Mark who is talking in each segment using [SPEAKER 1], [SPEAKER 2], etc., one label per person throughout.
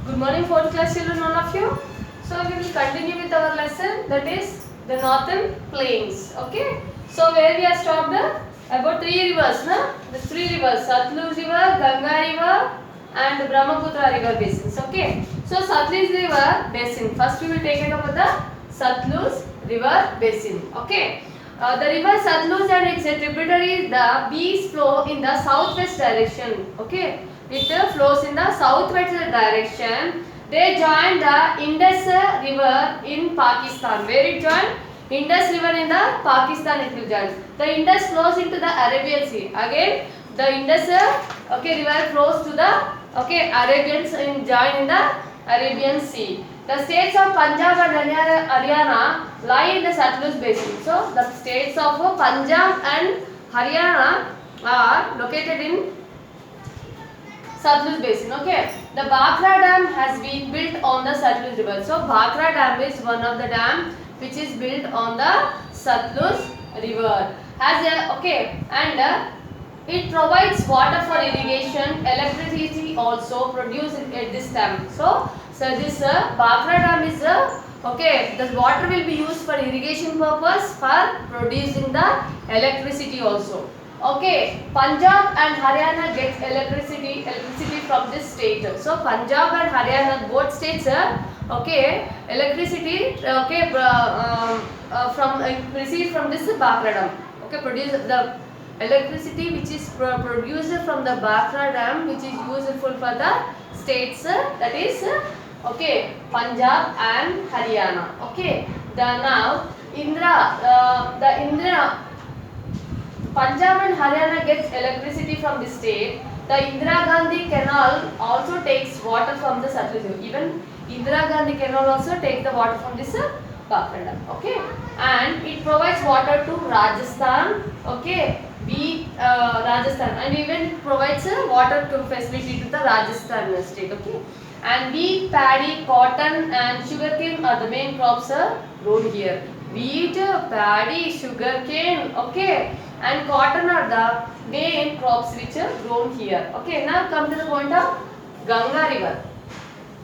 [SPEAKER 1] Good morning, fourth class children, all of you. So we will continue with our lesson, that is the northern plains. Okay. So where we are stopped about three rivers, na? The three rivers: Satluj River, Ganga River, and Brahmaputra River basins. Okay. So Satluj River basin. First we will take it over the Satluj River basin. Okay. The river Satluj and its tributaries, the Bees flow in the southwest direction. Okay. It flows in the southwest direction. They join the Indus River in Pakistan. Where it join? Indus River in the Pakistan it will join. The Indus flows into the Arabian Sea. Again, the Indus river flows to the Arabians in join in the Arabian Sea. The states of Punjab and Haryana lie in the Satluj basin. So the states of Punjab and Haryana are located in Satluj basin. Okay. The Bhakra Dam has been built on the Satluj river. So Bhakra Dam is one of the dam which is built on the Satluj river. It provides water for irrigation, electricity also produced at this dam. So this Bhakra Dam is the water will be used for irrigation purpose, for producing the electricity also. Okay, Punjab and Haryana gets electricity from this state. So Punjab and Haryana both states electricity received from this Bhakra Dam. Okay, produce the electricity which is produced from the Bhakra Dam, which is useful for the states that is Punjab and Haryana. Okay, Punjab and Haryana gets electricity from this state. The Indira Gandhi Canal also takes water from the Satluj River. Even Indira Gandhi Canal also takes the water from this Bhakra Dam. Okay, and it provides water to Rajasthan. Okay, Rajasthan, and even provides water to facility to the Rajasthan state. Okay, and wheat, paddy, cotton, and sugarcane are the main crops grown here. Wheat, paddy, sugarcane. Okay, and cotton are the main crops which are grown here. Okay, now come to the point of Ganga River.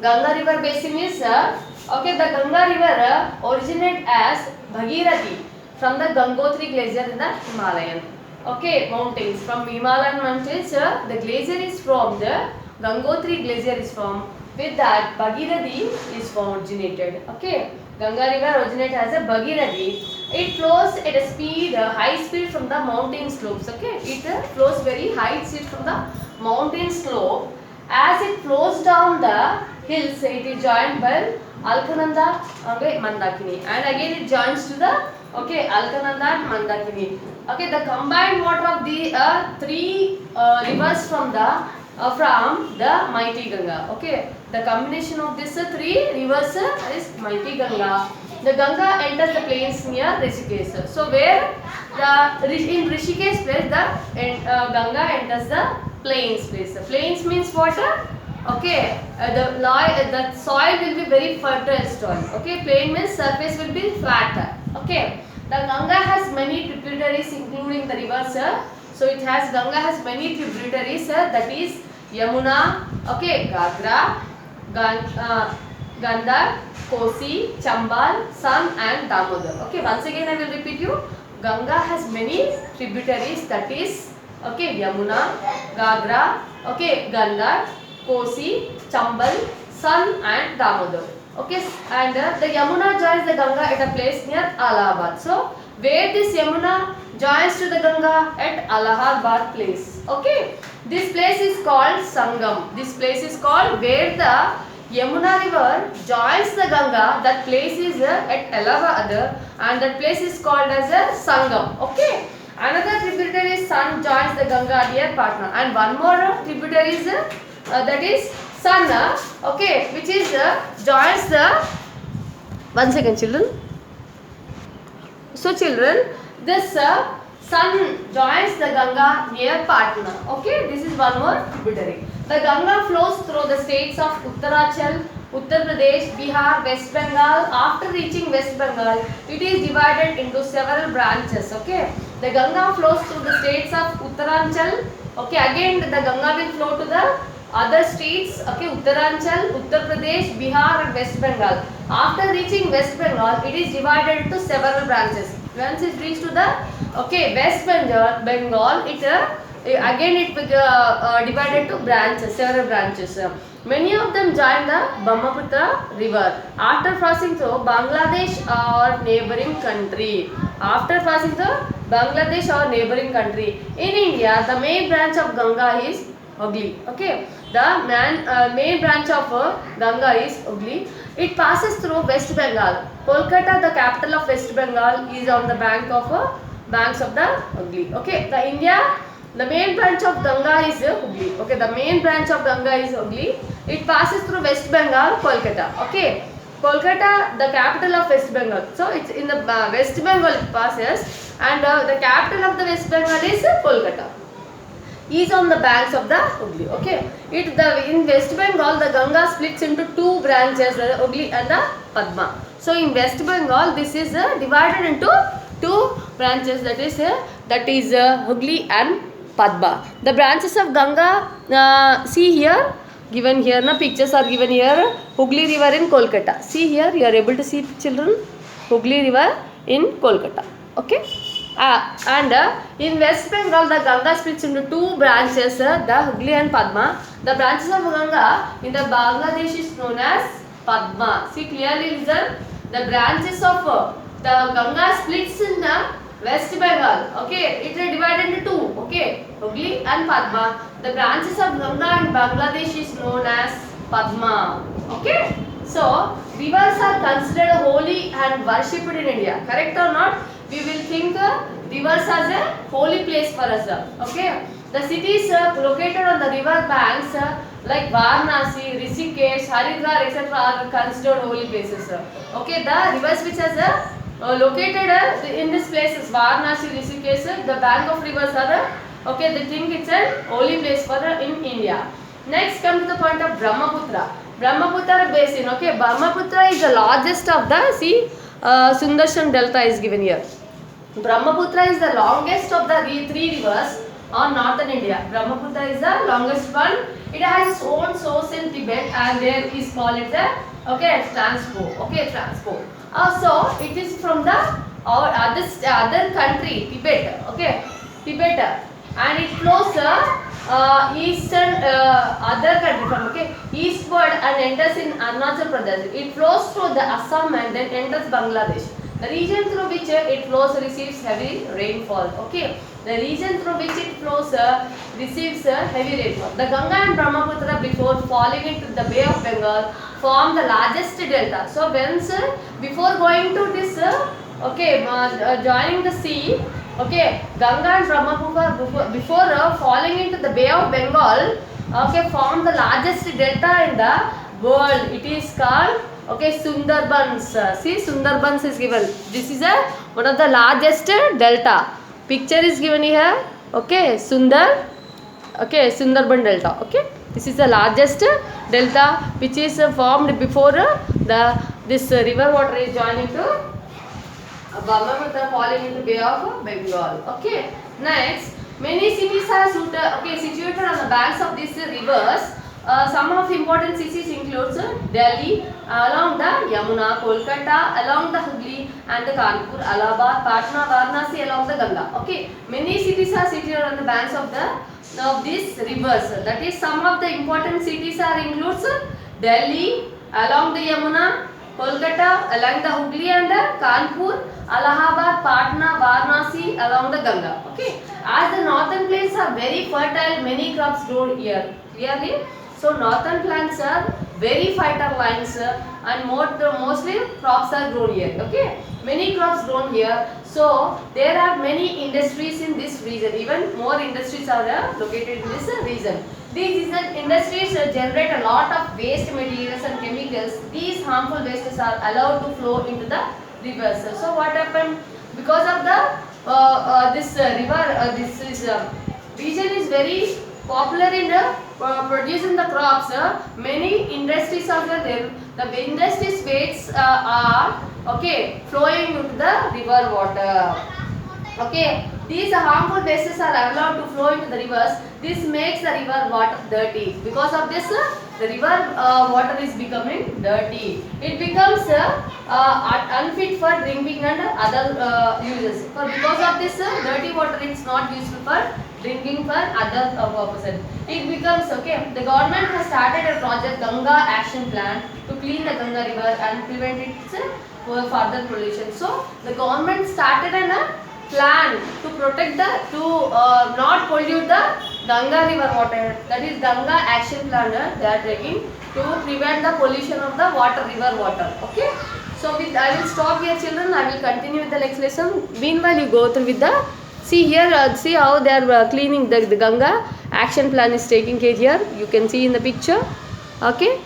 [SPEAKER 1] Ganga River basin is the Ganga River originated as Bhagirathi from the Gangotri glacier in the Himalayan. Okay, mountains from Himalayan mountains. The glacier is from the Gangotri glacier is from. With that, Bhagirathi is originated. Okay, Ganga River originated as a Bhagirathi. It flows at a speed, high speed from the mountain slopes. Okay, it flows very high speed from the mountain slope. As it flows down the hills, it is joined by Alkananda, Mandakini, and again it joins to the Alkananda and Mandakini. Okay, the combined water of the three rivers from the mighty Ganga. Okay, the combination of these three rivers is mighty Ganga. The Ganga enters the plains near Rishikesh. So where in Rishikesh place the Ganga enters the plains place. Plains means water. Okay, the soil will be very fertile soil. Okay, plain means surface will be flat. Okay, the Ganga has many tributaries including the rivers. So Ganga has many tributaries. That is Yamuna, Gagra, Gandhar, Kosi, Chambal, Son and Damodar. Okay, once again I will repeat you. Ganga has many tributaries, that is Yamuna, Gagra, Gandhar, Kosi, Chambal, Son and Damodar. Okay, and the Yamuna joins the Ganga at a place near Allahabad. So where this Yamuna joins to the Ganga at Allahabad place. Okay, this place is called Sangam. This place is called where the Yamuna river joins the Ganga. That place is at Allahabad, and that place is called as a Sangam. Okay, another tributary is Son joins the Ganga near Patna, and one more tributary is that is Son. Okay, which is joins the. One second, children. So children, this Son joins the Ganga near Patna. Okay, this is one more tributary. The Ganga flows through the states of Uttarachal, Uttar Pradesh, Bihar, West Bengal. After reaching West Bengal, it is divided into several branches. Okay, the Ganga flows through the states of Uttaranchal. Okay, again the Ganga will flow to the other states, okay, Uttaranchal, Uttar Pradesh, Bihar and West Bengal. After reaching West Bengal, it is divided into several branches. Once it reached to the, okay, West Bengal, it again it divided to branches, several branches. Many of them join the Brahmaputra river after crossing through Bangladesh or neighboring country. After crossing through Bangladesh or neighboring country. In India, the main branch of Ganga is Hooghly. Okay, the main branch of Ganga is Hooghly. It passes through West Bengal. Kolkata, the capital of West Bengal, is on the banks of the Hooghly. Okay, the main branch of Ganga is Hooghly. Okay, the main branch of Ganga is Hooghly. It passes through West Bengal, Kolkata. Okay, Kolkata, the capital of West Bengal. So it's in the West Bengal it passes, and the capital of the West Bengal is Kolkata. Is on the banks of the Hooghly. Okay, in West Bengal the Ganga splits into two branches, the Hooghly and the Padma. So in West Bengal this is divided into two branches, that is Hooghly and Padma. The branches of Ganga, see here, given here, pictures are given here. Hooghly river in Kolkata. See here, you are able to see, children, Hooghly river in Kolkata. Okay. And in West Bengal the Ganga splits into two branches, the Hooghly and Padma. The branches of Ganga in the Bangladesh is known as Padma. See, clearly listen. The branches of the Ganga splits in the West Bengal. Okay, it is divided into two. Okay, Hooghly and Padma. The branches of Ganga in Bangladesh is known as Padma. Okay, so rivers are considered holy and worshipped in India. Correct or not? We will think rivers as a holy place for us. Okay, the cities located on the river banks like Varanasi, Rishikesh, Haridwar, etc. are considered holy places. Okay, the rivers which are located in these places, Varanasi, Rishikesh, the bank of rivers are okay, they think it's a holy place for in India. Next, come to the point of Brahmaputra. Brahmaputra basin. Okay, Brahmaputra is the largest of the Sundarshan Delta is given here. Brahmaputra is the longest of the three rivers on northern India. Brahmaputra is the longest one. It has its own source in Tibet, and there is called the Transpo. Okay, Transpo. So it is from the other country, Tibet. Okay, Tibet, and it flows eastern other country from eastward and enters in Arunachal Pradesh. It flows through the Assam and then enters Bangladesh. The region through which it flows receives heavy rainfall. Okay, the region through which it flows receives heavy rainfall. The Ganga and Brahmaputra, before falling into the Bay of Bengal, form the largest delta. So once before going to this joining the sea, okay, Ganga and Brahmaputra before falling into the Bay of Bengal, okay, form the largest delta in the world. It is called Sundarbans. See, Sundarbans is given. This is one of the largest delta. Picture is given here. Okay, Sundarban delta. Okay, this is the largest delta which is formed before this river water is joining to Brahmaputra falling into Bay of Bengal. Okay, next, many cities are situated on the banks of these rivers. Some of important cities includes Delhi along the Yamuna, Kolkata along the Hooghly and the Kanpur, Allahabad, Patna, Varanasi along the Ganga. Okay, many cities are situated on the banks of these rivers. That is, some of the important cities are includes Delhi along the Yamuna, Kolkata along the Hooghly and the Kanpur, Allahabad, Patna, Varanasi along the Ganga. Okay, as the northern plains are very fertile, many crops grow here. Clearly, so northern plants are very fertile lands and mostly crops are grown here. Okay, many crops grown here. So there are many industries in this region. Even more industries are located in this region. These industries generate a lot of waste materials and chemicals. These harmful wastes are allowed to flow into the rivers. So what happened? Because of the this river, region is very popular in producing the crops. Many industries are there. The industries waste are flowing into the river water. Okay, these harmful wastes are allowed to flow into the rivers. This makes the river water dirty. Because of this, the river water is becoming dirty. It becomes unfit for drinking and other uses. Because of this, dirty water is not useful for drinking for other purposes. It becomes okay. The government has started a project Ganga Action Plan to clean the Ganga river and prevent its further pollution. So the government started a plan to protect not pollute the Ganga river water. That is Ganga Action Plan. They are taking to prevent the pollution of the river water. Okay. So I will stop here, children. I will continue with the next lesson. Meanwhile, you go through with the see here. See how they are cleaning the Ganga Action Plan is taking care here. You can see in the picture. Okay.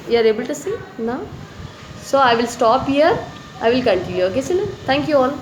[SPEAKER 1] You are able to see now. So I will stop here. I will continue. Okay, children. Thank you all.